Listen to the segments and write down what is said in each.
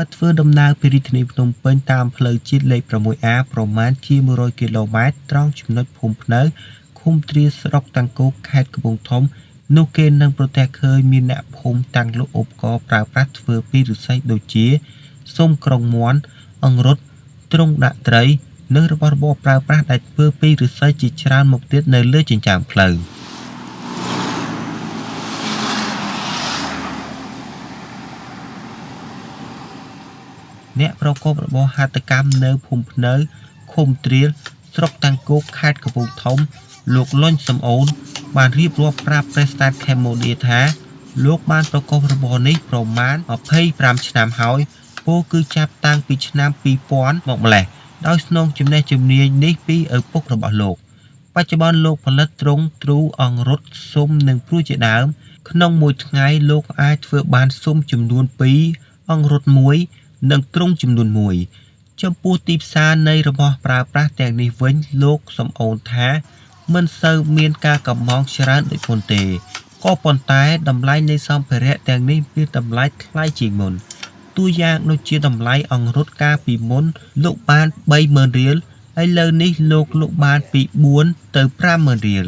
ហើយធ្វើដំណើរពីរាជធានីភ្នំពេញតាមផ្លូវជាតិលេខ 6A ប្រមាណជា100 គីឡូម៉ែត្រត្រង់ចំណុចភូមិភ្នៅឃុំទ្រាលស្រុកតាំងគោកខេត្តកំពង់ធំនោះគេនឹងប្រទះឃើញមានអ្នកភូមិតាំងលក់ឧបករណ៍ប្រើប្រាស់ធ្វើពីឫស្សីដូចជាស៊ុំក្រុងមាន់អង្រុតទ្រុងដាក់ត្រីនិងរបស់របរប្រើប្រាស់ដែលធ្វើពីឫស្សីជាច្រើនមុខទៀតនៅលើចិញ្ចើមផ្លូវអ្នកប្រកបរបរហាត់កម្មនៅភូមិភ្នៅឃុំទ្រាលស្រុកតាំងគោកខេត្តកំពង់ធំលោកលុញសំអូនបានរៀបរាប់ប្រាប់ Prestat Cambodia ថាលោកបានប្រកបរបរនេះប្រមាណ25ឆ្នាំហើយពោលគឺចាប់តាំងពីឆ្នាំ2000មកម្លេះដោយស្នងចំណេះជំនាញនេះពីឪពុករបស់លោកបច្ចុប្បន្នលោកផលិតទ្រុងទ្រូអង្រុតស៊ុំនិងព្រួយជាដើមក្នុងមួយថ្ងៃលោកអាចធ្វើបានស៊ុំចំនួន2អង្រុត1និងទ្រុងចំនួន1ចំពោះទីផ្សារនៃរបស់ប្រើប្រាស់ទាំងនេះវិញលោកសំអូនថាមិនសូវមានការកម៉ងច្រើនដូចមុនទេក៏ប៉ុន្តែតម្លៃនៃសម្ភារៈទាំងនេះមានតម្លៃថ្លៃជាងមុនតួយ៉ាងដូចជាតម្លៃអង្រុតកាលពីមុនលោកបាន 30,000 រៀលឥឡូវនេះលោកលក់បានពី4ទៅ 50,000 រៀល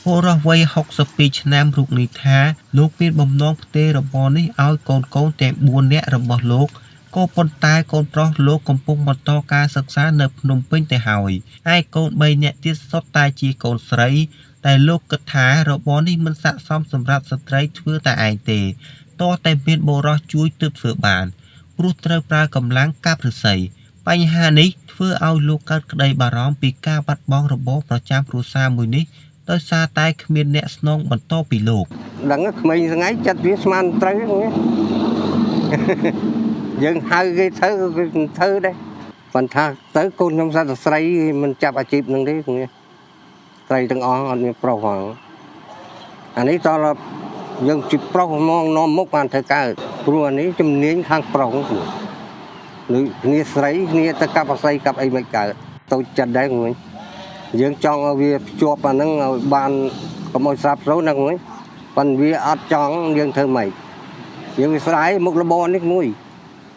បុរសវ័យ62ឆ្នាំរូបនេះថាលោកមានបំណងផ្ទេររបរនេះឲ្យកូនទាំង4នាក់របស់លោកក៏ប៉ុន្តែកូនប្រុសលោកកំពុងបន្តការសិក្សានៅភ្នំពេញទៅហើយហើយកូន3នាក់ទៀតសុទ្ធតែជាកូនស្រីតែលោកគិតថារបរនេះមិនស័ក្តិសមសម្រាប់ស្ត្រីធ្វើតែឯងទេតោះតែមានបុរសជួយទើបធ្វើបានព្រោះត្រូវប្រើកម្លាំងកាប់ឫស្សីបញ្ហានេះធ្វើឲ្យលោកកើតក្តីបារម្ភពីការបាត់បង់របរប្រចាំគ្រួសារមួយនេះដោយសារតែគ្មានអ្នកស្នងបន្តពីលោកដឹងក្មេងថ្ងៃចិត្តវាស្មានត្រូវយើងហៅគេធ្វើដែរប៉ុន្តែទៅកូនខ្ញុំសត្វស្រីមិនចាប់អាជីពនឹងទេស្រីទាំងអស់អត់មានប្រុសផងអានេះតើយើងជាប្រុសមកនាំមុខបានធ្វើកើតព្រោះអានេះជំនាញខាងប្រុសឬគ្នាស្រីគ្នាទៅកាប់អាស័យកាប់អីមិនកើតទៅចិត្តដែរហ្នឹងយើងចង់ឲ្យវាភ្ជាប់អាហ្នឹងឲ្យបានកុំឲ្យស្រាប់សូន្យហ្នឹងប៉ុន្តែវាអត់ចង់យើងធ្វើម៉េចយើងវាស្ដាយមុខរបរនេះមួយ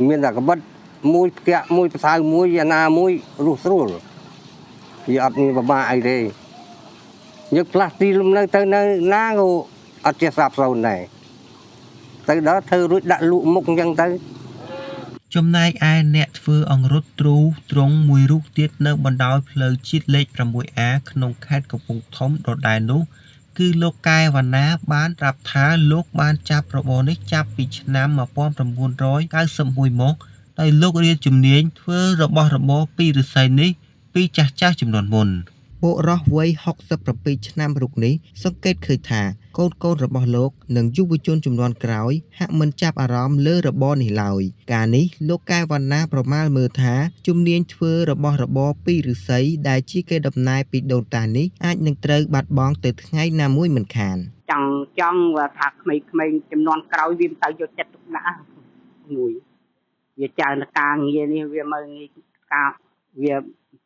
មានតែកបិតមួយផ្កាក់មួយផ្សៅមួយអាណាមួយរស់ស្រួលវាអត់មានបបាអីទេយើងផ្លាស់ទីលំនៅទៅនៅណាក៏អត់ចេះស្រាប់សូន្យដែរទៅដល់ធ្វើរួចដាក់លក់មុខអញ្ចឹងទៅចំណែកឯអ្នកធ្វើអង្រុតទ្រូទ្រង់មួយរូបទៀតនៅបណ្ដោយផ្លូវជាតិលេខ 6A ក្នុងខេត្តកំពង់ធំដដែលនោះគឺលោកកែវណ្ណាបានប្រាប់ថាលោកបានចាប់របរនេះចាប់ពីឆ្នាំ1991មកដោយលោករៀនជំនាញធ្វើរបស់របរពីឫស្សីនេះពីចាស់ជំនាន់មុនបុរសវ័យ67ឆ្នាំរូបនេះសង្កេតឃើញថាកូនរបស់លោកនិងយុវជនជំនាន់ក្រោយហាក់មិនចាប់អារម្មណ៍លើរបរនេះឡើយការនេះលោកកែវណ្ណាប្រមាលមើលថាជំនាញធ្វើរបស់របរពីឫស្សីដែលជាកេរដំណែលពីដូនតានេះអាចនឹងត្រូវបាត់បង់ទៅថ្ងៃណាមួយមិនខានចង់ថាក្មេងៗជំនាន់ក្រោយវាមិនទៅយកចិត្តទុកដាក់មួយវាចៅនការងារនេះវាមើលងាយការវា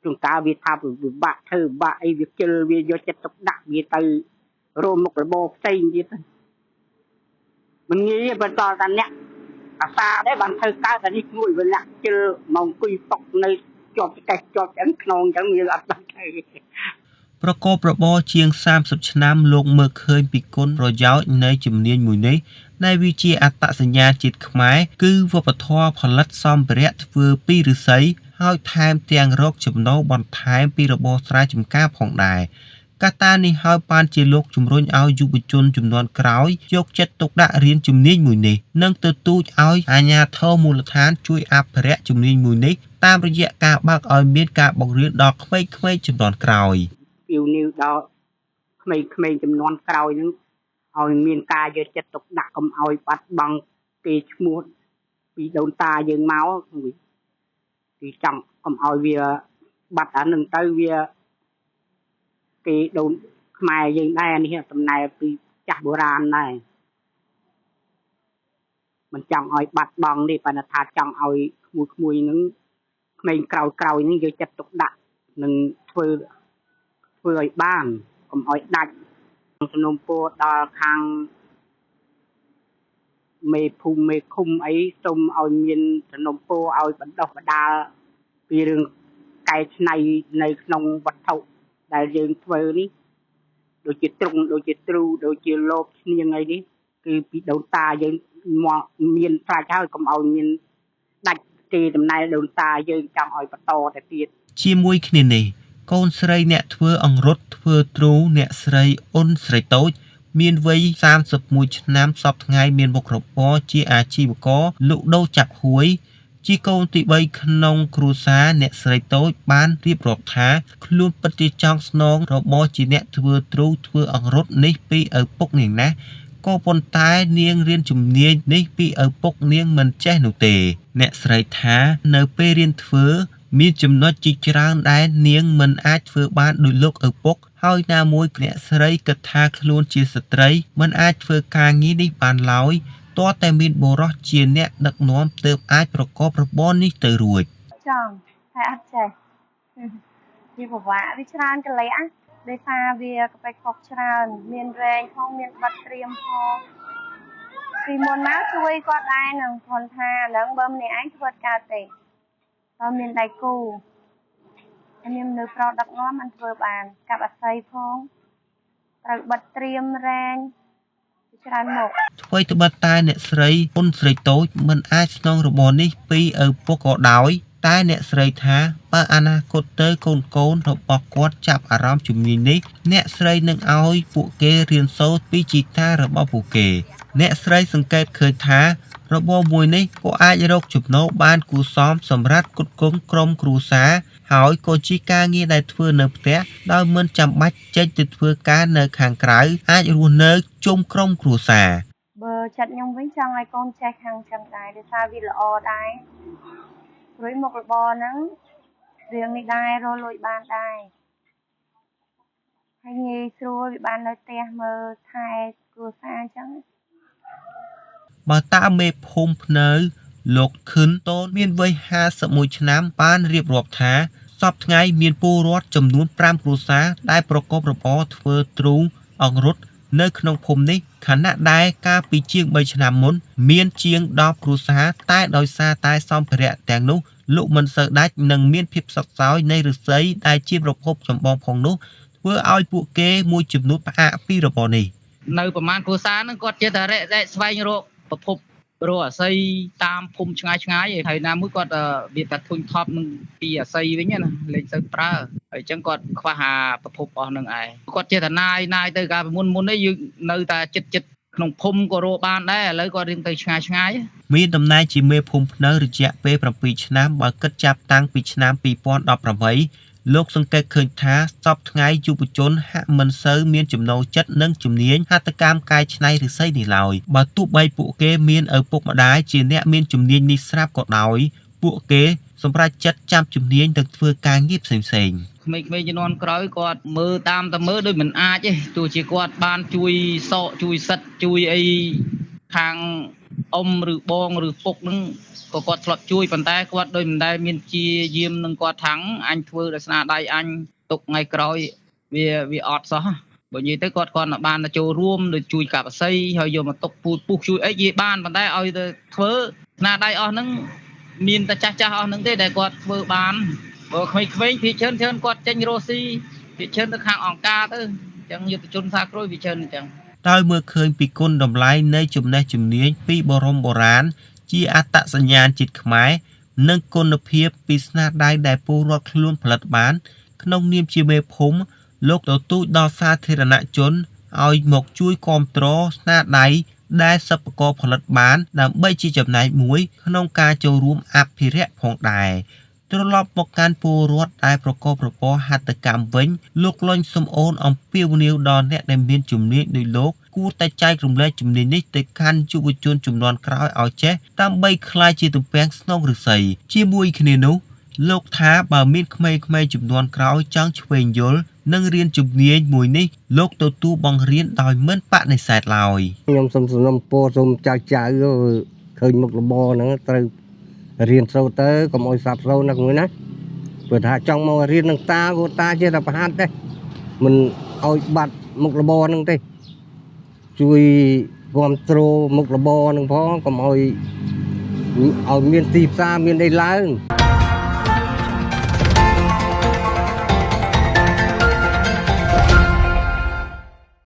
ជួនកាលវាថាពិបាកធ្វើពិបាកអីវាជិលវាយកចិត្តទុកដាក់វាទៅរោមុខរបរផ្សេងទៀតមិនងាយបន្តតែអ្នកអាសាដែរបានធ្វើកើតតែនេះមួយវាអ្នកជិលមកអង្គុយតុកនៅជាប់កេះជាប់អញ្ចឹងខ្នងអញ្ចឹងវាអត់បានធ្វើប្រកបរបរជាង30ឆ្នាំលោកមើលឃើញពីគុណប្រយោជន៍នៃជំនាញមួយនេះដែលវាជាអត្តសញ្ញាណជាតិខ្មែរគឺវប្បធម៌ផលិតសម្ភារៈធ្វើពីឫស្សីហើយថែមទាំងរកចំណូលបន្ថែមពីរបរស្រែចម្ការផងដែរកត្តានេះហើយបានជាលោកជំរុញឲ្យយុវជនជំនាន់ក្រោយយកចិត្តទុកដាក់រៀនជំនាញមួយនេះនិងទទូចឲ្យអាជ្ញាធរមូលដ្ឋានជួយអភិរក្សជំនាញមួយនេះតាមរយៈការបើកឲ្យមានការបង្រៀនដល់ក្មេងៗជំនាន់ក្រោយពីនេះដល់ក្មេងចំនួនក្រោយនឹងឲ្យមានការយកចិត្តទុកដាក់កុំឲ្យបាត់បង់គេឈ្មោះពីដូនតាយើងមកគឺចង់កុំឲ្យវាបាត់អានឹងទៅវាគេដូនខ្មែរយើងដែរនេះតំណែងពីចាស់បុរាណដែរមិនចង់ឲ្យបាត់បង់នេះប៉ុន្តែថាចង់ឲ្យក្មួយនឹងក្មេងក្រោយនឹងយកចិត្តទុកដាក់នឹងធ្វើឲ្យបានកុំឲ្យដាច់សំណូមពរដល់ខាង មេភូមិមេឃុំអីសូមឲ្យមានសំណុំពរឲ្យបណ្ដុះបណ្ដាលពីរឿងកែច្នៃនៅក្នុងវត្ថុដែលយើងធ្វើនេះដូចជាទ្រុងដូចជាទ្រូដូចជាលបឈ្នៀងអីនេះគឺពីដូនតាយើងមកមានស្រេចហើយកុំឲ្យមានដាច់ទេដំណែលដូនតាយើងចង់ឲ្យបន្តទៅទៀត ជាមួយគ្នានេះកូនស្រីអ្នកធ្វើអង្រុតធ្វើទ្រូអ្នកស្រីអ៊ុនស្រីតូចមានវ័យ31ឆ្នាំសពថ្ងៃមានមុខរបរជាអាជីវករលក់ដូរចាប់ហួយជាកូនទី3ក្នុងគ្រួសារអ្នកស្រីតូចបានរៀបរាប់ថាខ្លួនពិតជាចង់ស្នងរបរជាអ្នកធ្វើទ្រូធ្វើអង្រុតនេះពីឪពុកនាងណាស់ក៏ប៉ុន្តែនាងរៀនជំនាញនេះពីឪពុកនាងមិនចេះនោះទេអ្នកស្រីថានៅពេលរៀនធ្វើមានចំណុចជាច្រើនដែលនាងមិនអាចធ្វើបានដោយលោកឪពុកហើយណាមួយអ្នកស្រីគិតថាខ្លួនជាស្ត្រីមិនអាចធ្វើការងារនេះបានឡើយទាល់តែមានបុរសជាអ្នកដឹកនាំទើបអាចប្រកបរបរនេះទៅរួចចង់តែអត់ចេះវាពិបាកវាច្រើនកលៈដោយសារវាក្បេកខុសច្រើនមានរែងផងមានបាត់ត្រៀមផងពីមុនមកជួយគាត់ដែរនឹងគាត់ថាហ្នឹងបើម្នាក់ឯងធ្វើកើតទេបើមានដៃគូហើយមានមនុស្សប្រុសដឹកនាំមិនធ្វើបានកាប់អាស័យផងត្រូវបាត់ត្រៀមរែងច្រើនមកអ្វីត្បិតតែអ្នកស្រីអ៊ុនស្រីតូចមិនអាចស្នងរបរនេះពីឪពុកក៏ដោយតែអ្នកស្រីថាបើអនាគតទៅកូនរបស់គាត់ចាប់អារម្មណ៍ជំនាញនេះអ្នកស្រីនឹងឲ្យពួកគេរៀនសូត្រពីជីតារបស់ពួកគេអ្នកស្រីសង្កេតឃើញថារបរមួយនេះក៏អាចរកចំណូលបានគួរសមសម្រាប់គុតគង់ក្រុមគ្រួសារហើយក៏ជាការងារដែលធ្វើនៅផ្ទះដោយមិនចាំបាច់ចេញទៅធ្វើការនៅខាងក្រៅអាចរស់នៅជុំក្រុមគ្រួសារបើចិត្តខ្ញុំវិញចង់ឲ្យកូនចេះខាងចឹងដែរដោយសារវាល្អដែរព្រោះមុខរបរហ្នឹងរឿងនេះដែររលួយបានដែរហើយងាយស្រួលវាបាននៅផ្ទះមើលថែគ្រួសារអញ្ចឹងបើតាមមេភូមិភ្នៅលោកខឹនតូនមានវ័យ51ឆ្នាំបានរៀបរាប់ថាសពថ្ងៃមានពលរដ្ឋចំនួន5គ្រួសារដែលប្រកបរបរធ្វើទ្រូងអង្រុតនៅក្នុងភូមិនេះខណៈដែលកាលពីជាង3ឆ្នាំមុនមានជាង10គ្រួសារតែដោយសារតែសម្ភារៈទាំងនោះលោកមិនសូវដាច់និងមានភាពសត់សោយនៃឫស្សីដែលជាប្រភពចម្បងផងនោះធ្វើឲ្យពួកគេមួយចំនួនផ្អាកពីរបរនេះនៅប្រមាណគ្រួសារហ្នឹងគាត់ចេះតែរែកស្វែងរកប្រភពរកអាស័យតាមភូមិឆ្ងាយហើយណាមួយគាត់វាតែធុញថប់នឹងពីអាស័យវិញណាលេងទៅប្រើហើយអញ្ចឹងគាត់ខ្វះអាប្រភពអស់នឹងឯងគាត់ចេះតែណាយទៅកាលពីមុននេះយើងនៅតែចិត្តក្នុងភូមិក៏រកបានដែរឥឡូវគាត់រៀងទៅឆ្ងាយមានតំណែងជាមេភូមិភ្នៅរយៈពេល7ឆ្នាំបើគិតចាប់តាំងពីឆ្នាំ2018លោកសង្កេតឃើញថាសពថ្ងៃយុវជនហាក់មិនសូវមានចំណូលចិត្តនិងជំនាញហត្ថកម្មកែច្នៃឫស្សីនេះឡើយបើទោះបីពួកគេមានឪពុកម្ដាយជាអ្នកមានជំនាញនេះស្រាប់ក៏ដោយពួកគេសម្រេចចិត្តចាប់ជំនាញទៅធ្វើការងារផ្សេងក្មេងៗជំនាន់ក្រោយគាត់មើលតាមតែមើលដូចមិនអាចទេទោះជាគាត់បានជួយសក់ជួយសិតជួយអីខាងអ៊ំឬបងឬពុកហ្នឹងក៏គាត់ធ្លាប់ជួយប៉ុន្តែគាត់ដូចមិនដែលមានជាយាមនឹងគាត់ថាំងអញធ្វើដោយស្នាដៃអញទុកថ្ងៃក្រោយវាអត់សោះបើនិយាយទៅគាត់គាត់បានទៅចូលរួមដូចជួយកាប់អាស័យហើយយកមកទុកពូជពុះជួយអីនិយាយបានប៉ុន្តែឲ្យទៅធ្វើស្នាដៃអស់ហ្នឹងមានតែចាស់អស់ហ្នឹងទេដែលគាត់ធ្វើបានបើក្មេងៗភាគច្រើនគាត់ចេញរស់ស៊ីភាគច្រើនទៅខាងអង្គការទៅអញ្ចឹងយុទ្ធជនសាក្រួយវាច្រើនអញ្ចឹងដោយមើលឃើញពីគុណតម្លៃនៃចំណេះជំនាញពីបរមបុរាណជាអត្តសញ្ញាណជាតិខ្មែរនិងគុណភាពពីស្នាដៃដែលពលរដ្ឋខ្លួនផលិតបានក្នុងនាមជាមេភូមិលោកទទូចដល់សាធារណជនឲ្យមកជួយគាំទ្រស្នាដៃដែលសិប្បករផលិតបានដើម្បីជាចំណែកមួយក្នុងការចូលរួមអភិរក្សផងដែរត្រឡប់មកកាន់ពលរដ្ឋដែលប្រកបរបរហត្ថកម្មវិញលោកលុញសំអូនអំពាវនាវដល់អ្នកដែលមានជំនាញដោយលោកគួរតែចែករំលែកជំនាញនេះទៅកាន់យុវជនជំនាន់ក្រោយឲ្យចេះដើម្បីក្លាយជាទំពាំងស្នងឫស្សីជាមួយគ្នានោះលោកថាបើមានក្មេងៗជំនាន់ក្រោយចង់ឆ្វេងយល់និងរៀនជំនាញមួយនេះលោកទទួលបង្រៀនដោយមិនបដិសេធឡើយខ្ញុំសូមសំណូមពរសូមចៅឃើញមុខរបរហ្នឹងត្រូវរៀនសូត្រទៅកុំឲ្យសាប់សូន្យណាមួយណាព្រោះថាចង់មករៀននឹងតាក៏តាជាតែប្រហាត់ដែរមិនឲ្យបាត់មុខរបរហ្នឹងទេជួយ គាំទ្រមុខរបរនឹងផងកុំឲ្យមានទីផ្សារមានអីឡើង